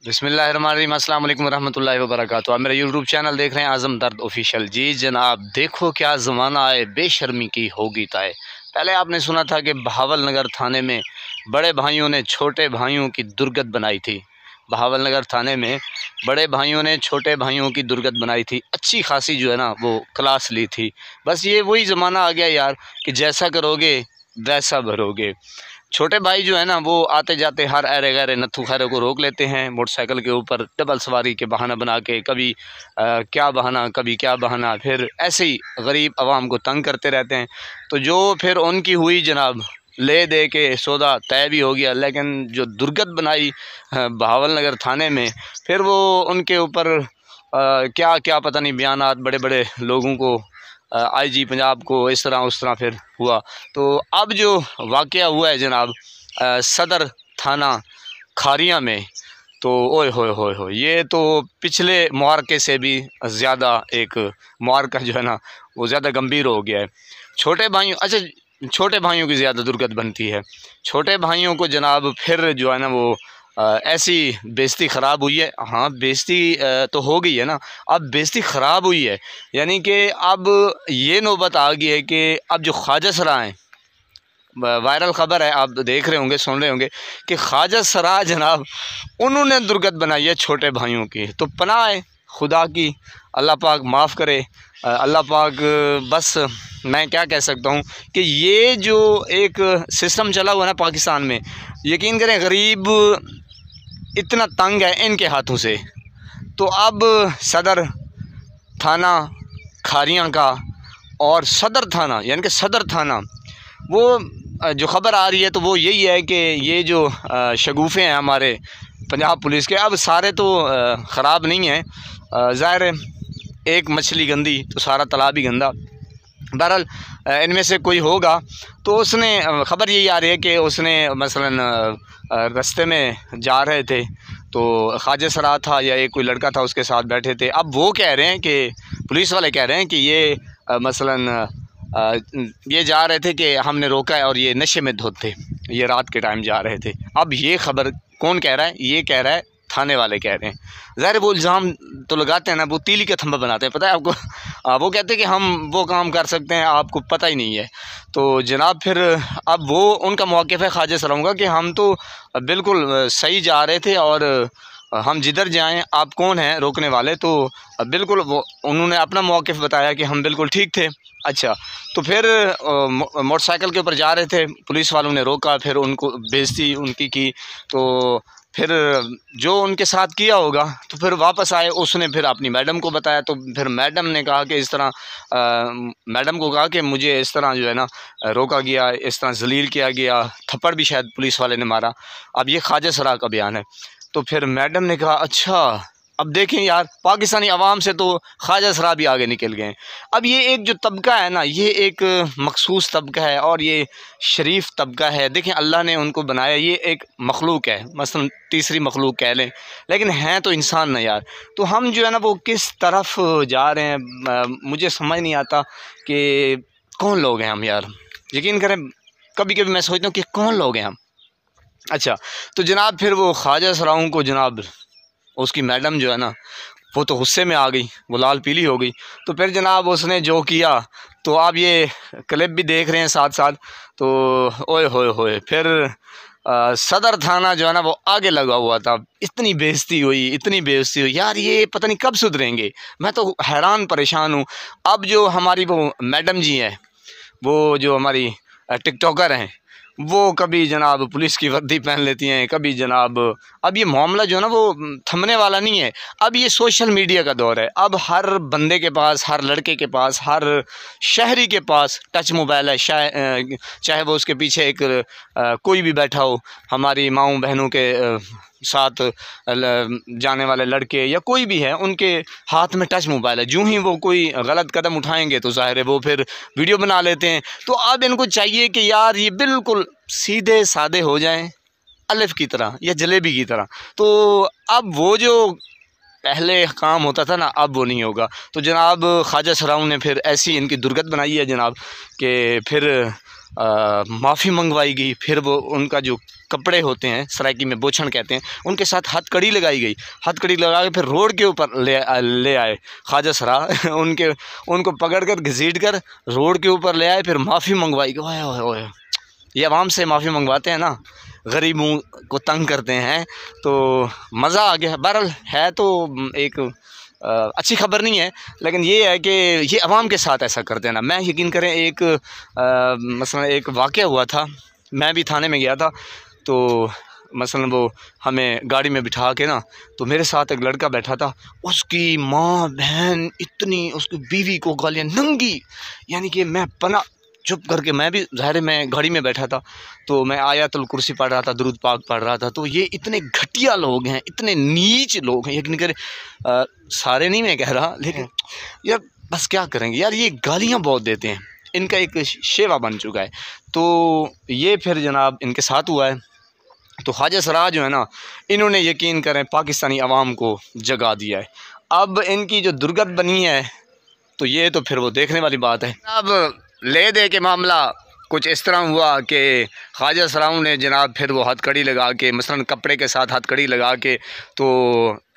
बिस्मिल्लाहिर्रहमानिर्रहीम, अस्सलाम वालेकुम रहमतुल्लाहि व बरकातुहू। आप मेरा यूट्यूब चैनल देख रहे हैं आज़म दर्द ऑफिशियल। जी जनाब, देखो क्या ज़माना आए, बेशर्मी की होगी ताए। पहले आपने सुना था कि बहावल नगर थाने में बड़े भाइयों ने छोटे भाइयों की दुर्गत बनाई थी। बहावल नगर थाने में बड़े भाइयों ने छोटे भाइयों की दुर्गत बनाई थी, अच्छी खासी जो है ना वो क्लास ली थी। बस ये वही ज़माना आ गया यार कि जैसा करोगे वैसा भरोगे। छोटे भाई जो है ना वो आते जाते हर अरे गरे नत्थू खैरे को रोक लेते हैं मोटरसाइकिल के ऊपर, डबल सवारी के बहाना बना के, कभी क्या बहाना कभी क्या बहाना, फिर ऐसे ही गरीब आवाम को तंग करते रहते हैं। तो जो फिर उनकी हुई जनाब, ले दे के सौदा तय भी हो गया, लेकिन जो दुर्गत बनाई बहावल नगर थाने में, फिर वो उनके ऊपर क्या क्या पता नहीं बयानात बड़े बड़े लोगों को, आईजी पंजाब को इस तरह उस तरह फिर हुआ। तो अब जो वाक़या हुआ है जनाब सदर थाना खारियां में, तो ओए होए ये तो पिछले मुआरके से भी ज़्यादा एक मुआरका जो है ना वो ज़्यादा गंभीर हो गया है। छोटे भाइयों, अच्छा छोटे भाइयों की ज़्यादा दुर्गत बनती है। छोटे भाइयों को जनाब फिर जो है ना वो ऐसी बेइज्जती ख़राब हुई है। हाँ बेइज्जती तो हो गई है ना, अब बेइज्जती ख़राब हुई है, यानी कि अब ये नौबत आ गई है कि अब जो ख्वाजा सरा हैं, वायरल ख़बर है, आप देख रहे होंगे सुन रहे होंगे कि ख्वाजा सरा जनाब उन्होंने दुर्गत बनाई है छोटे भाइयों की। तो पनाह है खुदा की, अल्लाह पाक माफ़ करे, अल्लाह पाक। बस मैं क्या कह सकता हूँ कि ये जो एक सिस्टम चला हुआ है ना पाकिस्तान में, यकीन करें गरीब इतना तंग है इनके हाथों से। तो अब सदर थाना खारियां का और सदर थाना, यानी कि सदर थाना, वो जो ख़बर आ रही है तो वो यही है कि ये जो शगुफ़े हैं हमारे पंजाब पुलिस के, अब सारे तो ख़राब नहीं हैं, ज़ाहिर है एक मछली गंदी तो सारा तालाब ही गंदा। बहरहाल इनमें से कोई होगा तो उसने, ख़बर यही आ रही है कि उसने मसलन रास्ते में जा रहे थे तो ख्वाजा सरा था या एक कोई लड़का था उसके साथ बैठे थे। अब वो कह रहे हैं कि पुलिस वाले कह रहे हैं कि ये मसलन ये जा रहे थे कि हमने रोका है और ये नशे में धुत थे, ये रात के टाइम जा रहे थे। अब ये ख़बर कौन कह रहा है? ये कह रहा है थाने वाले कह रहे हैं। ज़ाहिर वो इल्ज़ाम तो लगाते हैं ना, वो तीली का थंबा बनाते हैं, पता है आपको। वो कहते हैं कि हम वो काम कर सकते हैं, आपको पता ही नहीं है। तो जनाब फिर अब वो उनका मौक़िफ़ है ख्वाजा सराओं का कि हम तो बिल्कुल सही जा रहे थे और हम जिधर जाएं, आप कौन हैं रोकने वाले? तो बिल्कुल वो उन्होंने अपना मौक़िफ़ बताया कि हम बिल्कुल ठीक थे। अच्छा, तो फिर मोटरसाइकिल के ऊपर जा रहे थे, पुलिस वालों ने रोका, फिर उनको बेइज्जती उनकी की। तो फिर जो उनके साथ किया होगा तो फिर वापस आए, उसने फिर अपनी मैडम को बताया। तो फिर मैडम ने कहा कि इस तरह मैडम को कहा कि मुझे इस तरह जो है ना रोका गया, इस तरह जलील किया गया, थप्पड़ भी शायद पुलिस वाले ने मारा। अब ये ख्वाजा सरा का बयान है। तो फिर मैडम ने कहा अच्छा, अब देखें यार पाकिस्तानी अवाम से तो ख्वाजा सरा भी आगे निकल गए। अब ये एक जो तबका है ना, ये एक मखसूस तबका है और ये शरीफ तबका है। देखें अल्लाह ने उनको बनाया, ये एक मखलूक है, मसलन तीसरी मखलूक कह लें, लेकिन हैं तो इंसान ना यार। तो हम जो है ना वो किस तरफ जा रहे हैं, मुझे समझ नहीं आता कि कौन लोग हैं हम यार। यकीन करें कभी कभी मैं सोचता हूँ कि कौन लोग हैं हम। अच्छा, तो जनाब फिर वो ख्वाजा सराओं को जनाब उसकी मैडम जो है ना वो तो गुस्से में आ गई, वो लाल पीली हो गई। तो फिर जनाब उसने जो किया, तो आप ये क्लिप भी देख रहे हैं साथ साथ। तो ओए होए फिर सदर थाना जो है ना वो आगे लगा हुआ था। इतनी बेइज्जती हुई, इतनी बेइज्जती हुई यार, ये पता नहीं कब सुधरेंगे। मैं तो हैरान परेशान हूँ। अब जो हमारी वो मैडम जी हैं, वो जो हमारी टिकटॉकर हैं, वो कभी जनाब पुलिस की वर्दी पहन लेती हैं, कभी जनाब, अब ये मामला जो है ना वो थमने वाला नहीं है। अब ये सोशल मीडिया का दौर है। अब हर बंदे के पास, हर लड़के के पास, हर शहरी के पास टच मोबाइल है। चाहे वो उसके पीछे एक कोई भी बैठा हो, हमारी माँओं बहनों के साथ जाने वाले लड़के या कोई भी है, उनके हाथ में टच मोबाइल है। यूँ ही वो कोई गलत कदम उठाएंगे तो ज़ाहिर है वो फिर वीडियो बना लेते हैं। तो अब इनको चाहिए कि यार ये बिल्कुल सीधे साधे हो जाएं, अलिफ की तरह या जलेबी की तरह। तो अब वो जो पहले काम होता था ना, अब वो नहीं होगा। तो जनाब ख्वाजा सराउन ने फिर ऐसी इनकी दुर्गत बनाई है जनाब कि फिर माफ़ी मंगवाई गई। फिर वो उनका जो कपड़े होते हैं, सराइकी में बोछण कहते हैं, उनके साथ हथकड़ी लगाई गई। हथकड़ी लगा के फिर रोड के ऊपर ले आए ख्वाजा सरा उनको पकड़ कर घसीट कर रोड के ऊपर ले आए। फिर माफ़ी मंगवाई गई। ओए ओए ओए, ये आवाम से माफ़ी मंगवाते हैं ना, गरीबों को तंग करते हैं, तो मज़ा आ गया। बहरहाल है तो एक अच्छी खबर नहीं है, लेकिन ये है कि ये अवाम के साथ ऐसा करते हैं ना। मैं यकीन करें एक मसलन एक वाक़या हुआ था, मैं भी थाने में गया था, तो मसलन वो हमें गाड़ी में बिठा के ना, तो मेरे साथ एक लड़का बैठा था, उसकी माँ बहन इतनी, उसकी बीवी को गालियाँ नंगी, यानी कि मैं पना चुप करके, मैं भी ज़ाहिर मैं गाड़ी में बैठा था, तो मैं आयतुल कुर्सी पढ़ रहा था, दुरूद पाक पढ़ रहा था। तो ये इतने घटिया लोग हैं, इतने नीच लोग हैं, यकीन करें सारे नहीं मैं कह रहा, लेकिन यार बस क्या करेंगे यार, ये गालियाँ बहुत देते हैं, इनका एक शेवा बन चुका है। तो ये फिर जनाब इनके साथ हुआ है। तो ख्वाजा सरा जो है ना, इन्होंने यकीन करें पाकिस्तानी अवाम को जगा दिया है। अब इनकी जो दुर्गत बनी है, तो ये तो फिर वो देखने वाली बात है। अब ले दे के मामला कुछ इस तरह हुआ कि ख्वाजा सराउन ने जनाब फिर वो हथकड़ी लगा के, मसलन कपड़े के साथ हथकड़ी लगा के, तो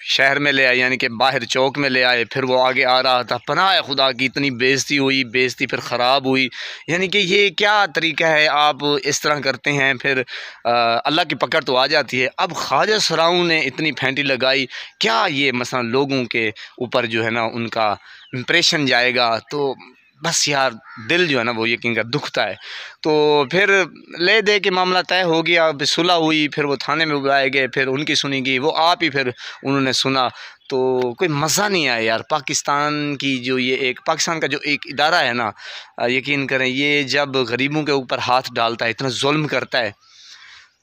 शहर में ले आए, यानी कि बाहर चौक में ले आए। फिर वो आगे आ रहा था, पनाह खुदा की इतनी बेइज्जती हुई, बेइज्जती फिर ख़राब हुई। यानी कि ये क्या तरीका है, आप इस तरह करते हैं, फिर अल्लाह की पकड़ तो आ जाती है। अब ख्वाजा सराउन ने इतनी फेंटी लगाई, क्या ये मसलन लोगों के ऊपर जो है ना उनका इम्प्रेशन जाएगा, तो बस यार दिल जो है ना वो यकीन का दुखता है। तो फिर ले दे के मामला तय हो गया, सुलह हुई, फिर वो थाने में बुलाए गए, फिर उनकी सुनी गई, वो आप ही फिर उन्होंने सुना। तो कोई मज़ा नहीं आया यार। पाकिस्तान की जो ये एक पाकिस्तान का जो एक इदारा है ना, यकीन करें ये जब गरीबों के ऊपर हाथ डालता है, इतना जुल्म करता है,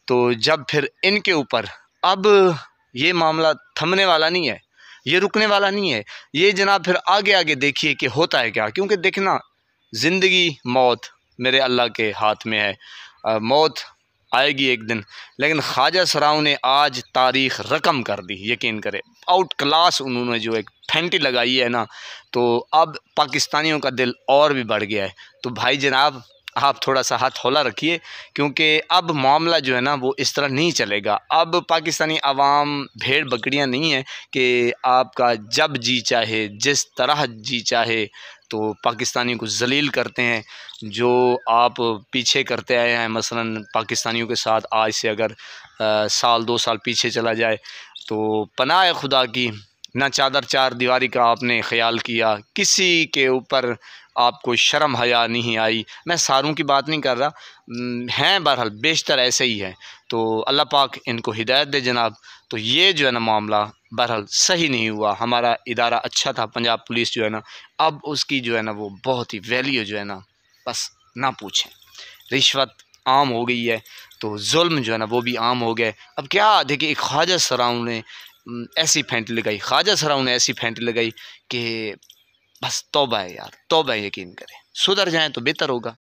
तो जब फिर इनके ऊपर, अब ये मामला थमने वाला नहीं है, ये रुकने वाला नहीं है। ये जनाब फिर आगे आगे देखिए कि होता है क्या, क्योंकि देखना ज़िंदगी मौत मेरे अल्लाह के हाथ में है। मौत आएगी एक दिन, लेकिन ख्वाजा सराउन ने आज तारीख़ रकम कर दी, यकीन करें। आउट क्लास उन्होंने जो एक फेंटी लगाई है ना, तो अब पाकिस्तानियों का दिल और भी बढ़ गया है। तो भाई जनाब आप थोड़ा सा हाथ हौला रखिए, क्योंकि अब मामला जो है ना वो इस तरह नहीं चलेगा। अब पाकिस्तानी अवाम भेड़ बकरियां नहीं है कि आपका जब जी चाहे जिस तरह जी चाहे तो पाकिस्तानी को ज़लील करते हैं। जो आप पीछे करते आए हैं, मसलन पाकिस्तानियों के साथ आज से अगर साल 2 साल पीछे चला जाए, तो पनाह खुदा की ना चादर चार दीवारी का आपने ख्याल किया, किसी के ऊपर आपको शर्म हया नहीं आई। मैं सारों की बात नहीं कर रहा, हैं बहरहाल बेशतर ऐसे ही है। तो अल्लाह पाक इनको हिदायत दे जनाब। तो ये जो है ना मामला बहरहाल सही नहीं हुआ। हमारा इदारा अच्छा था, पंजाब पुलिस जो है ना, अब उसकी जो है ना वो बहुत ही वैल्यू जो है ना बस ना पूछें। रिश्वत आम हो गई है, तो जुल्म जो है ना वो भी आम हो गए। अब क्या देखिए, ख्वाजा सराउन ने ऐसी फेंटी लगाई, ख्वाजा सराउन ने ऐसी फेंटी लगाई कि बस तौबा है यार, तौबा है। यकीन करें सुधर जाएं तो बेहतर होगा।